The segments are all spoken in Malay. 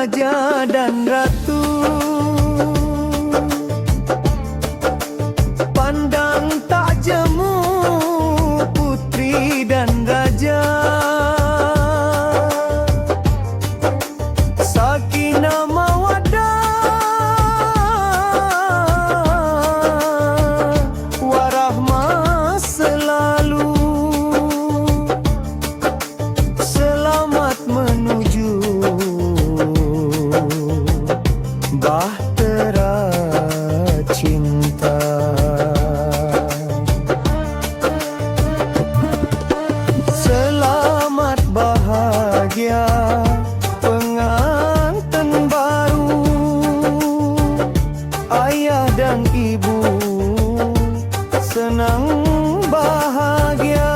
raja dan ratu. Pandang tak jemu putri dan raja. Sakinah mawaddah warahmah selalu. Selamat menuju bahtera cinta. Selamat bahagia pengantin baru. Ayah dan ibu senang bahagia.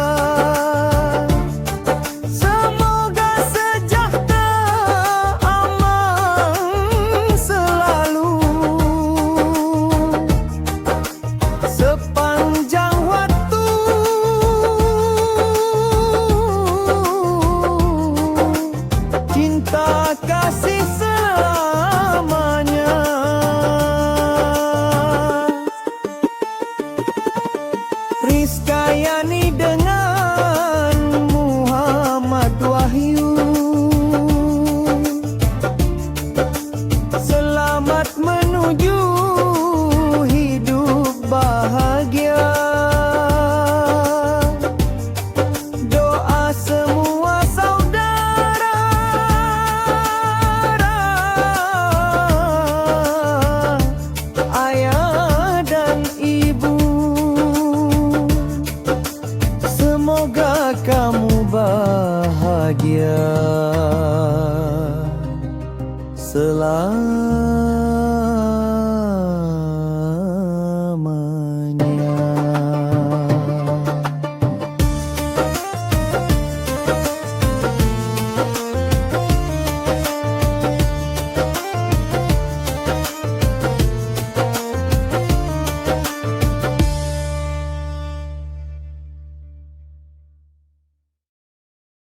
Semoga sejahtera aman selalu sepanjang waktu. Cinta kasih selamanya. Rizkayani dengan Muhammad Wahyu. Selamat menuju hidup bahagia. Doa semua saudara, ayah dan ibu. Semoga kamu bahagia selalu.